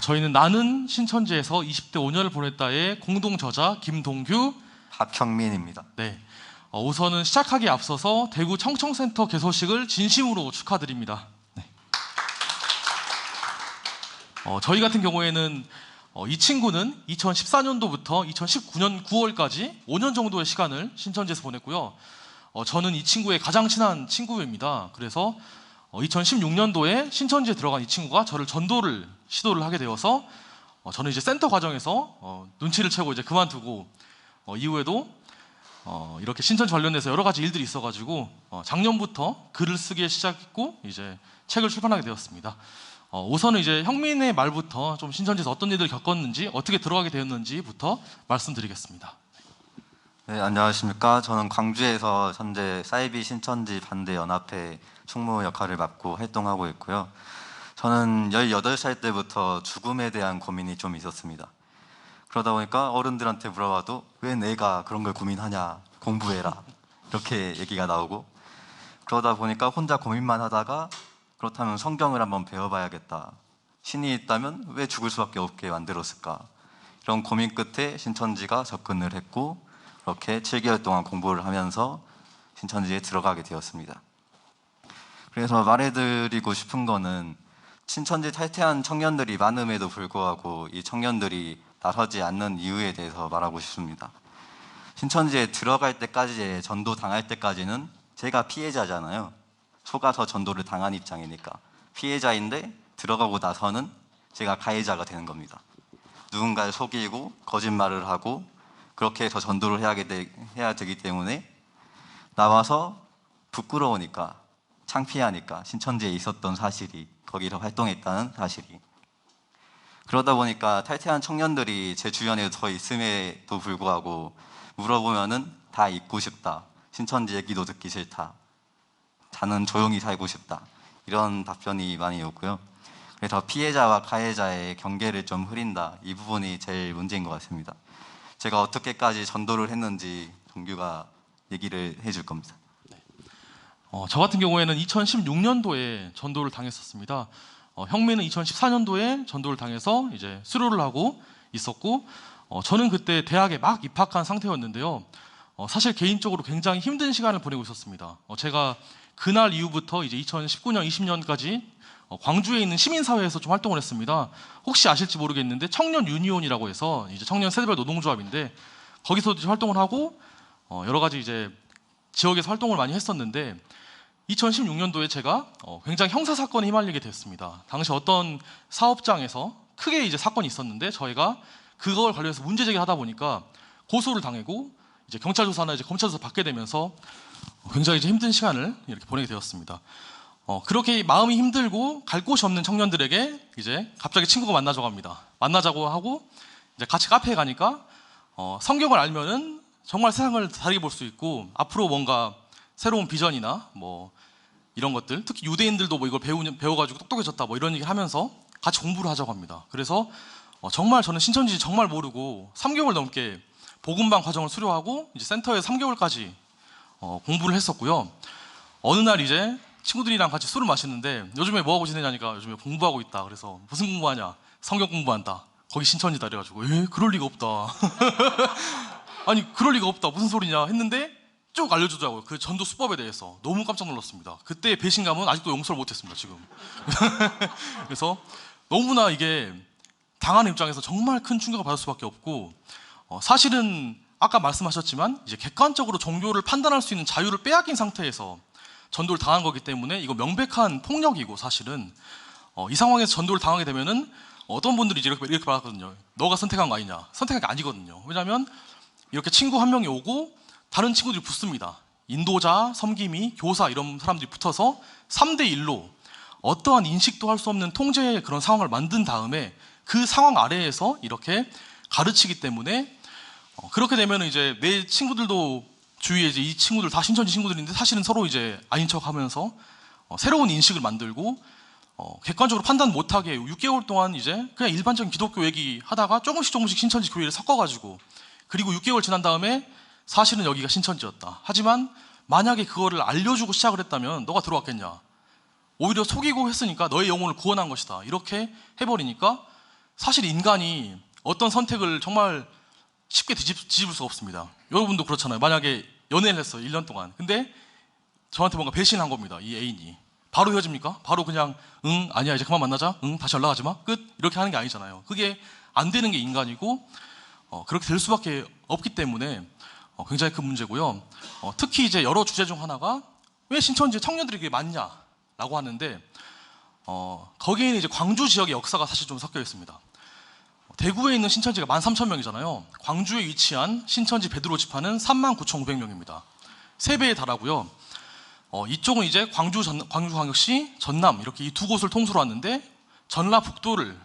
저희는 나는 신천지에서 20대 5년을 보냈다의 공동 저자 김동규, 박형민입니다. 네. 우선은 시작하기에 앞서서 대구 청청센터 개소식을 진심으로 축하드립니다. 네. 저희 같은 경우에는 이 친구는 2014년도부터 2019년 9월까지 5년 정도의 시간을 신천지에서 보냈고요. 저는 이 친구의 가장 친한 친구입니다. 그래서 2016년도에 신천지에 들어간 이 친구가 저를 전도를 시도를 하게 되어서 저는 이제 센터 과정에서 눈치를 채고 이제 그만두고 이후에도 이렇게 신천지 관련해서 여러 가지 일들이 있어가지고 작년부터 글을 쓰기 시작했고 이제 책을 출판하게 되었습니다. 우선은 이제 형민의 말부터 좀 신천지에서 어떤 일들을 겪었는지 어떻게 들어가게 되었는지부터 말씀드리겠습니다. 네, 안녕하십니까. 저는 광주에서 현재 사이비 신천지 반대 연합회 총무 역할을 맡고 활동하고 있고요. 저는 18살 때부터 죽음에 대한 고민이 좀 있었습니다. 그러다 보니까 어른들한테 물어봐도 왜 내가 그런 걸 고민하냐, 공부해라, 이렇게 얘기가 나오고, 그러다 보니까 혼자 고민만 하다가 그렇다면 성경을 한번 배워봐야겠다, 신이 있다면 왜 죽을 수밖에 없게 만들었을까, 이런 고민 끝에 신천지가 접근을 했고 그렇게 7개월 동안 공부를 하면서 신천지에 들어가게 되었습니다. 그래서 말해드리고 싶은 거는 신천지 탈퇴한 청년들이 많음에도 불구하고 이 청년들이 나서지 않는 이유에 대해서 말하고 싶습니다. 신천지에 들어갈 때까지, 전도 당할 때까지는 제가 피해자잖아요. 속아서 전도를 당한 입장이니까 피해자인데, 들어가고 나서는 제가 가해자가 되는 겁니다. 누군가를 속이고 거짓말을 하고 그렇게 해서 전도를 해야 되기 때문에 나와서 부끄러우니까, 창피하니까 신천지에 있었던 사실이, 거기서 활동했다는 사실이, 그러다 보니까 탈퇴한 청년들이 제 주변에 더 있음에도 불구하고 물어보면은 다 잊고 싶다, 신천지 얘기도 듣기 싫다, 자는 조용히 살고 싶다, 이런 답변이 많이 오고요. 그래서 피해자와 가해자의 경계를 좀 흐린다, 이 부분이 제일 문제인 것 같습니다. 제가 어떻게까지 전도를 했는지 동규가 얘기를 해줄 겁니다. 저 같은 경우에는 2016년도에 전도를 당했었습니다. 형민은 2014년도에 전도를 당해서 이제 수료를 하고 있었고, 저는 그때 대학에 막 입학한 상태였는데요. 사실 개인적으로 굉장히 힘든 시간을 보내고 있었습니다. 제가 그날 이후부터 이제 2019년, 20년까지 광주에 있는 시민사회에서 좀 활동을 했습니다. 혹시 아실지 모르겠는데 청년 유니온이라고 해서 이제 청년 세대별 노동조합인데, 거기서 활동을 하고 여러 가지 이제 지역에서 활동을 많이 했었는데, 2016년도에 제가 굉장히 형사 사건에 휘말리게 됐습니다. 당시 어떤 사업장에서 크게 이제 사건이 있었는데, 저희가 그걸 관련해서 문제 제기를 하다 보니까 고소를 당하고 이제 경찰 조사나 이제 검찰 조사 받게 되면서 굉장히 이제 힘든 시간을 이렇게 보내게 되었습니다. 그렇게 마음이 힘들고 갈 곳이 없는 청년들에게 이제 갑자기 친구가 만나자고 합니다. 만나자고 하고 이제 같이 카페에 가니까 성경을 알면은 정말 세상을 다르게 볼 수 있고, 앞으로 뭔가 새로운 비전이나 뭐 이런 것들, 특히 유대인들도 뭐 이걸 배워가지고 똑똑해졌다 뭐 이런 얘기를 하면서 같이 공부를 하자고 합니다. 그래서 정말 저는 신천지 정말 모르고 3개월 넘게 복음방 과정을 수료하고 이제 센터에서 3개월까지 공부를 했었고요. 어느 날 이제 친구들이랑 같이 술을 마시는데 요즘에 뭐하고 지내냐니까 요즘에 공부하고 있다. 그래서 무슨 공부하냐? 성경 공부한다. 거기 신천지다. 그래가지고 그럴 리가 없다. 아니 그럴 리가 없다. 무슨 소리냐 했는데 쭉 알려주더라고요. 그 전도 수법에 대해서. 너무 깜짝 놀랐습니다. 그때의 배신감은 아직도 용서를 못했습니다. 지금. 그래서 너무나 이게 당하는 입장에서 정말 큰 충격을 받을 수밖에 없고, 사실은 아까 말씀하셨지만 이제 객관적으로 종교를 판단할 수 있는 자유를 빼앗긴 상태에서 전도를 당한 거기 때문에 이거 명백한 폭력이고, 사실은 이 상황에서 전도를 당하게 되면은 어떤 분들이 이제 이렇게 말하거든요. 너가 선택한 거 아니냐. 선택한 게 아니거든요. 왜냐하면 이렇게 친구 한 명이 오고 다른 친구들이 붙습니다. 인도자, 섬김이, 교사 이런 사람들이 붙어서 3대1로 어떠한 인식도 할 수 없는 통제의 그런 상황을 만든 다음에 그 상황 아래에서 이렇게 가르치기 때문에, 그렇게 되면 이제 내 친구들도 주위에 이제 이 친구들 다 신천지 친구들인데 사실은 서로 이제 아닌 척하면서 새로운 인식을 만들고, 객관적으로 판단 못하게 6개월 동안 이제 그냥 일반적인 기독교 얘기 하다가 조금씩 신천지 교회를 섞어가지고, 그리고 6개월 지난 다음에 사실은 여기가 신천지였다. 하지만 만약에 그거를 알려주고 시작을 했다면 너가 들어왔겠냐. 오히려 속이고 했으니까 너의 영혼을 구원한 것이다. 이렇게 해버리니까 사실 인간이 어떤 선택을 정말 쉽게 뒤집을 수가 없습니다. 여러분도 그렇잖아요. 만약에 연애를 했어요. 1년 동안. 근데 저한테 뭔가 배신한 겁니다. 이 애인이. 바로 헤어집니까? 바로 그냥 응 아니야 이제 그만 만나자. 응 다시 연락하지 마. 끝. 이렇게 하는 게 아니잖아요. 그게 안 되는 게 인간이고 그렇게 될 수밖에 없기 때문에 굉장히 큰 문제고요. 특히 이제 여러 주제 중 하나가 왜 신천지에 청년들이 그렇게 많냐라고 하는데 거기에는 이제 광주 지역의 역사가 사실 좀 섞여 있습니다. 대구에 있는 신천지가 13,000명이잖아요. 광주에 위치한 신천지 베드로 지파는 39,500명입니다. 3배에 달하고요. 이쪽은 이제 광주광역시, 전남 이렇게 이 두 곳을 통솔 하는데 전라북도를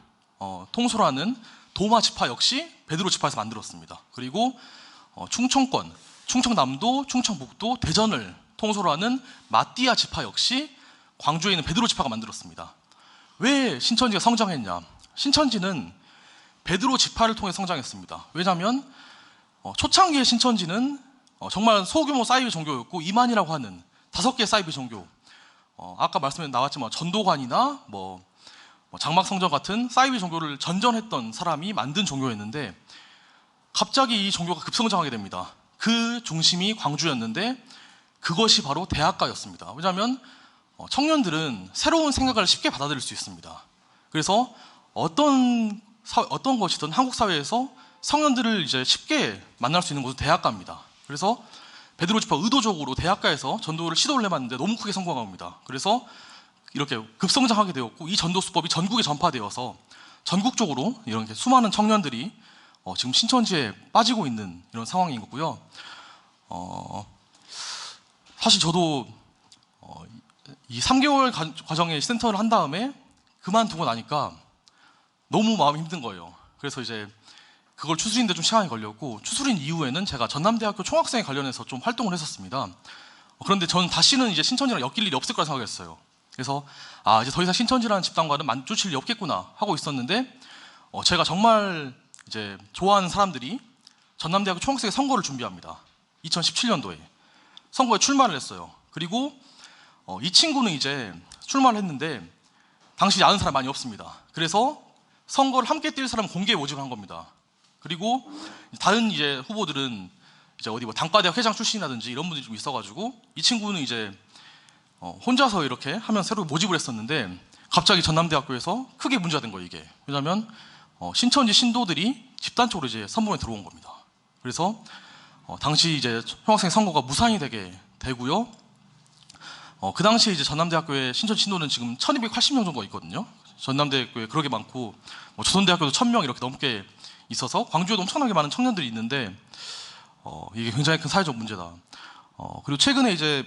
통솔 하는 도마 지파 역시 베드로 지파에서 만들었습니다. 그리고 충청권, 충청남도, 충청북도, 대전을 통솔하는 마띠아 지파 역시 광주에 있는 베드로 지파가 만들었습니다. 왜 신천지가 성장했냐? 신천지는 베드로 지파를 통해 성장했습니다. 왜냐하면 초창기의 신천지는 정말 소규모 사이비 종교였고 이만이라고 하는 5개의 사이비 종교, 아까 말씀에 나왔지만 전도관이나 뭐 장막성전 같은 사이비 종교를 전전했던 사람이 만든 종교였는데 갑자기 이 종교가 급성장하게 됩니다. 그 중심이 광주였는데 그것이 바로 대학가였습니다. 왜냐하면 청년들은 새로운 생각을 쉽게 받아들일 수 있습니다. 그래서 어떤 것이든 한국 사회에서 청년들을 이제 쉽게 만날 수 있는 곳은 대학가입니다. 그래서 베드로 지파 의도적으로 대학가에서 전도를 시도를 해봤는데 너무 크게 성공합니다. 그래서 이렇게 급성장하게 되었고 이 전도 수법이 전국에 전파되어서 전국적으로 이런 수많은 청년들이 지금 신천지에 빠지고 있는 이런 상황인 거고요. 사실 저도 이 3개월 과정의 센터를 한 다음에 그만두고 나니까 너무 마음이 힘든 거예요. 그래서 이제 그걸 추스리는데 좀 시간이 걸렸고 추스린 이후에는 제가 전남대학교 총학생회 관련해서 좀 활동을 했었습니다. 그런데 저는 다시는 이제 신천지랑 엮일 일이 없을 거라 생각했어요. 그래서 이제 더 이상 신천지라는 집단과는 마주칠 일이 없겠구나 하고 있었는데 제가 정말 이제 좋아하는 사람들이 전남대학교 총학생회 선거를 준비합니다. 2017년도에 선거에 출마를 했어요. 그리고 이 친구는 이제 출마를 했는데 당시 아는 사람 많이 없습니다. 그래서 선거를 함께 뛸 사람 공개 모집을 한 겁니다. 그리고 다른 이제 후보들은 이제 어디 뭐 단과대학 회장 출신이라든지 이런 분들이 좀 있어가지고 이 친구는 이제 혼자서 이렇게 하면 새로 모집을 했었는데 갑자기 전남대학교에서 크게 문제가 된 거예요 이게. 왜냐하면 신천지 신도들이 집단적으로 이제 선봉에 들어온 겁니다. 그래서 당시 이제 총학생 선거가 무산이 되게 되고요. 그 당시에 이제 전남대학교의 신천지 신도는 지금 1280명 정도가 있거든요. 전남대학교에 그렇게 많고 조선대학교도 1000명 이렇게 넘게 있어서 광주에도 엄청나게 많은 청년들이 있는데 이게 굉장히 큰 사회적 문제다. 그리고 최근에 이제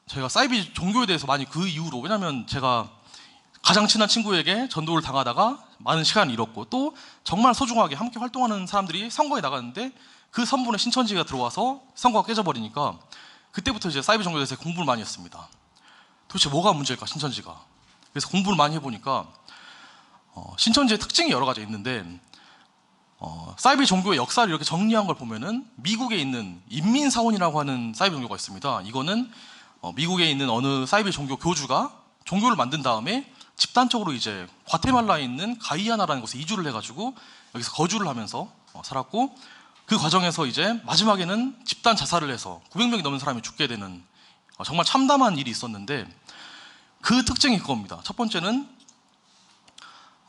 제가 사이비 종교에 대해서 많이 그 이후로, 왜냐하면 제가 가장 친한 친구에게 전도를 당하다가 많은 시간을 잃었고 또 정말 소중하게 함께 활동하는 사람들이 선거에 나갔는데 그 선분에 신천지가 들어와서 선거가 깨져버리니까 그때부터 이제 사이비 종교에 대해서 공부를 많이 했습니다. 도대체 뭐가 문제일까 신천지가. 그래서 공부를 많이 해보니까 신천지의 특징이 여러 가지 있는데 사이비 종교의 역사를 이렇게 정리한 걸 보면은 미국에 있는 인민사원이라고 하는 사이비 종교가 있습니다. 이거는 미국에 있는 어느 사이비 종교 교주가 종교를 만든 다음에 집단적으로 이제 과테말라에 있는 가이아나라는 곳에 이주를 해가지고 여기서 거주를 하면서 살았고 그 과정에서 이제 마지막에는 집단 자살을 해서 900명이 넘는 사람이 죽게 되는 정말 참담한 일이 있었는데 그 특징이 그겁니다. 첫 번째는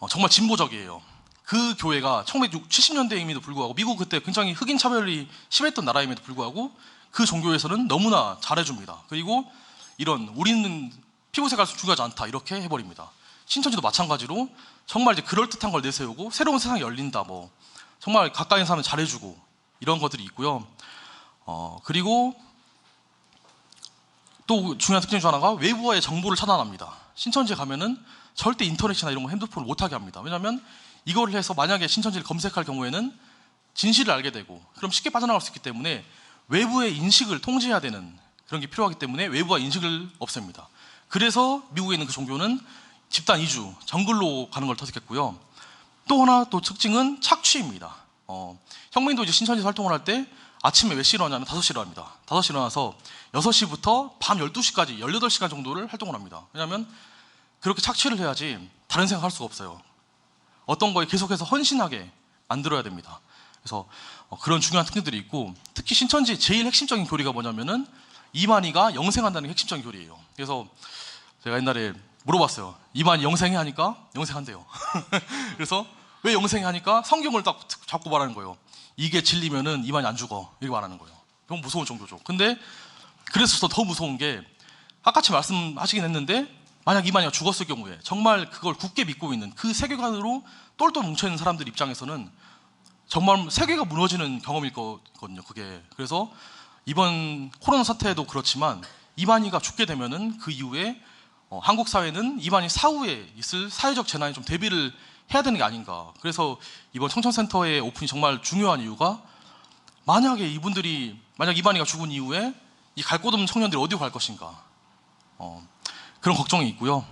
정말 진보적이에요. 그 교회가 1970년대임에도 불구하고 미국 그때 굉장히 흑인 차별이 심했던 나라임에도 불구하고 그 종교에서는 너무나 잘해줍니다. 그리고 이런 우리는 피부 색깔 중요하지 않다 이렇게 해버립니다. 신천지도 마찬가지로 정말 이제 그럴듯한 걸 내세우고 새로운 세상이 열린다 뭐 정말 가까이 있는 사람은 잘해주고 이런 것들이 있고요. 그리고 또 중요한 특징 중 하나가 외부와의 정보를 차단합니다. 신천지에 가면은 절대 인터넷이나 이런 거 핸드폰을 못하게 합니다. 왜냐하면 이걸 해서 만약에 신천지를 검색할 경우에는 진실을 알게 되고 그럼 쉽게 빠져나갈 수 있기 때문에 외부의 인식을 통제해야 되는 그런 게 필요하기 때문에 외부와 인식을 없앱니다. 그래서 미국에 있는 그 종교는 집단 이주, 정글로 가는 걸 터득했고요. 또 하나 또 특징은 착취입니다. 형민도 이제 신천지 활동을 할 때 아침에 몇 시에 일어나냐면 5시에 일어납니다. 5시에 일어나서 6시부터 밤 12시까지 18시간 정도를 활동을 합니다. 왜냐하면 그렇게 착취를 해야지 다른 생각 할 수가 없어요. 어떤 거에 계속해서 헌신하게 만들어야 됩니다. 그래서 그런 중요한 특징들이 있고, 특히 신천지 제일 핵심적인 교리가 뭐냐면은 이만희가 영생한다는 게 핵심적인 교리예요. 그래서 제가 옛날에 물어봤어요. 이만희 영생해 하니까 영생한대요. 그래서 왜 영생해 하니까 성경을 딱 잡고 말하는 거예요. 이게 진리면은 이만희 안 죽어, 이렇게 말하는 거예요. 너무 무서운 정도죠. 근데 그래서 더 무서운 게, 아까같이 말씀하시긴 했는데, 만약 이만희가 죽었을 경우에 정말 그걸 굳게 믿고 있는 그 세계관으로 똘똘 뭉쳐있는 사람들 입장에서는 정말 세계가 무너지는 경험일 거거든요, 그게. 그래서 이번 코로나 사태도 그렇지만 이만희가 죽게 되면은 그 이후에 한국 사회는 이만희 사후에 있을 사회적 재난에 좀 대비를 해야 되는 게 아닌가. 그래서 이번 청천센터의 오픈이 정말 중요한 이유가, 만약에 만약 이만희가 죽은 이후에 이 갈 곳 없는 청년들이 어디로 갈 것인가, 그런 걱정이 있고요.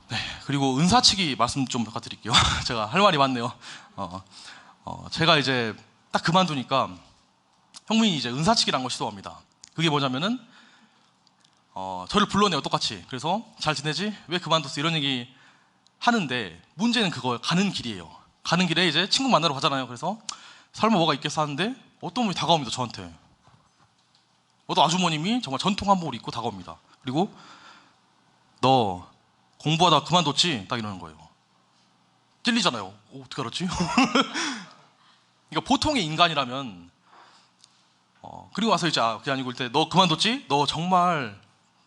네, 그리고 은사치기 말씀 좀 부탁드릴게요. 제가 할 말이 많네요. 제가 이제 딱 그만두니까 형민이 이제 은사치기라는 걸 시도합니다. 그게 뭐냐면은 저를 불러내요, 똑같이. 그래서 잘 지내지? 왜 그만뒀어? 이런 얘기 하는데, 문제는 그거 가는 길이에요. 가는 길에 이제 친구 만나러 가잖아요. 그래서 설마 뭐가 있겠어 하는데 어떤 분이 다가옵니다, 저한테. 어떤 아주머님이 정말 전통 한복을 입고 다가옵니다. 그리고 너 공부하다가 그만뒀지? 딱 이러는 거예요. 찔리잖아요. 어떻게 알았지? 그러니까 보통의 인간이라면 그리고 와서 이제 그게 아니고 일때 너 그만뒀지? 너 정말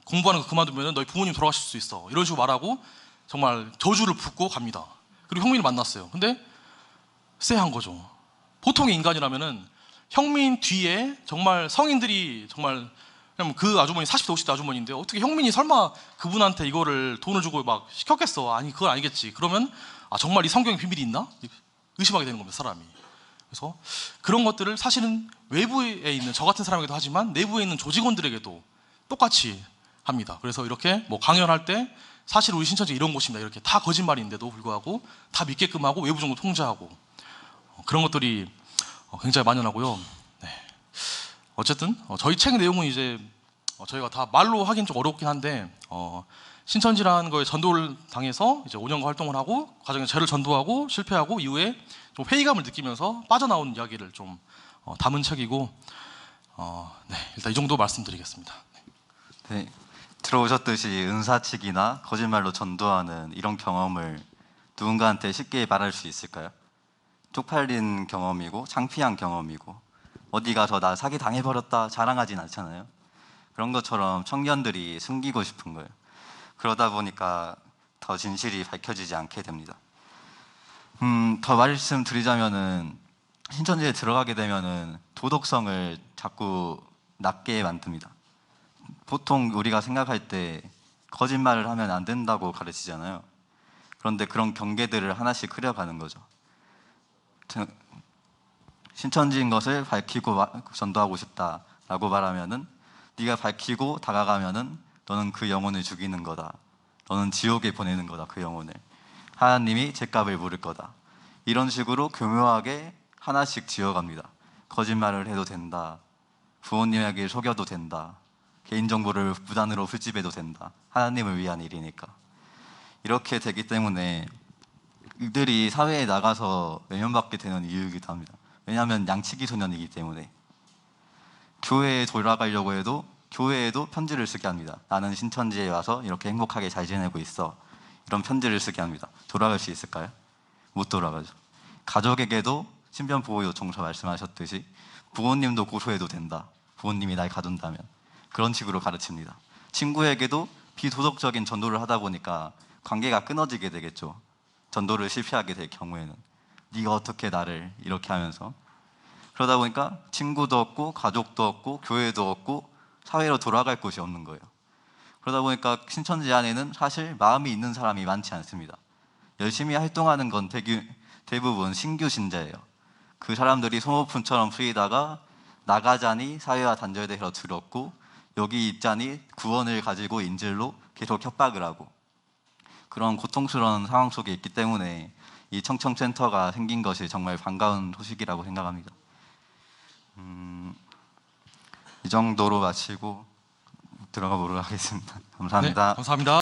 공부하는 거 그만두면 너희 부모님 돌아가실 수 있어, 이런 식으로 말하고 정말 저주를 붓고 갑니다. 그리고 형민을 만났어요. 근데 쎄한 거죠. 보통의 인간이라면은 형민 뒤에 정말 성인들이 정말, 그냥 그 아주머니 40대 50대 아주머니인데 어떻게 형민이 설마 그분한테 이거를 돈을 주고 막 시켰겠어? 아니, 그건 아니겠지. 그러면 정말 이 성경에 비밀이 있나? 의심하게 되는 겁니다, 사람이. 그래서 그런 것들을 사실은 외부에 있는 저 같은 사람에게도 하지만 내부에 있는 조직원들에게도 똑같이 합니다. 그래서 이렇게 뭐 강연할 때 사실 우리 신천지 이런 곳입니다, 이렇게 다 거짓말인데도 불구하고 다 믿게끔 하고 외부 정도 통제하고, 그런 것들이 굉장히 만연하고요. 네. 어쨌든 저희 책 내용은 이제 저희가 다 말로 하긴 좀 어렵긴 한데, 신천지라는 거에 전도를 당해서 이제 5년간 활동을 하고 과정에서 죄를 전도하고 실패하고 이후에 좀 회의감을 느끼면서 빠져나온 이야기를 좀 담은 책이고, 네, 일단 이 정도 말씀드리겠습니다. 네, 들어오셨듯이 은사치기나 거짓말로 전도하는 이런 경험을 누군가한테 쉽게 말할 수 있을까요? 쪽팔린 경험이고 창피한 경험이고 어디 가서 나 사기 당해버렸다 자랑하진 않잖아요. 그런 것처럼 청년들이 숨기고 싶은 거예요. 그러다 보니까 더 진실이 밝혀지지 않게 됩니다. 더 말씀드리자면은, 신천지에 들어가게 되면은 도덕성을 자꾸 낮게 만듭니다. 보통 우리가 생각할 때 거짓말을 하면 안 된다고 가르치잖아요. 그런데 그런 경계들을 하나씩 그려가는 거죠. 신천지인 것을 밝히고 전도하고 싶다라고 말하면은, 네가 밝히고 다가가면은 너는 그 영혼을 죽이는 거다, 너는 지옥에 보내는 거다, 그 영혼을 하나님이 죗값을 물을 거다, 이런 식으로 교묘하게 하나씩 지어갑니다. 거짓말을 해도 된다, 부모님에게 속여도 된다, 개인정보를 무단으로 훌집해도 된다, 하나님을 위한 일이니까. 이렇게 되기 때문에 이들이 사회에 나가서 외면받게 되는 이유이기도 합니다. 왜냐하면 양치기 소년이기 때문에. 교회에 돌아가려고 해도 교회에도 편지를 쓰게 합니다. 나는 신천지에 와서 이렇게 행복하게 잘 지내고 있어, 이런 편지를 쓰게 합니다. 돌아갈 수 있을까요? 못 돌아가죠. 가족에게도 신변보호 요청서 말씀하셨듯이 부모님도 고소해도 된다, 부모님이 날 가둔다면, 그런 식으로 가르칩니다. 친구에게도 비도덕적인 전도를 하다 보니까 관계가 끊어지게 되겠죠. 전도를 실패하게 될 경우에는 네가 어떻게 나를 이렇게 하면서. 그러다 보니까 친구도 없고 가족도 없고 교회도 없고 사회로 돌아갈 곳이 없는 거예요. 그러다 보니까 신천지 안에는 사실 마음이 있는 사람이 많지 않습니다. 열심히 활동하는 건 대부분 신규 신자예요. 그 사람들이 소모품처럼 쓰이다가 나가자니 사회와 단절돼서 들었고, 여기 있자니 구원을 가지고 인질로 계속 협박을 하고, 그런 고통스러운 상황 속에 있기 때문에 이 청청센터가 생긴 것이 정말 반가운 소식이라고 생각합니다. 이 정도로 마치고 들어가 보도록 하겠습니다. 감사합니다. 네, 감사합니다.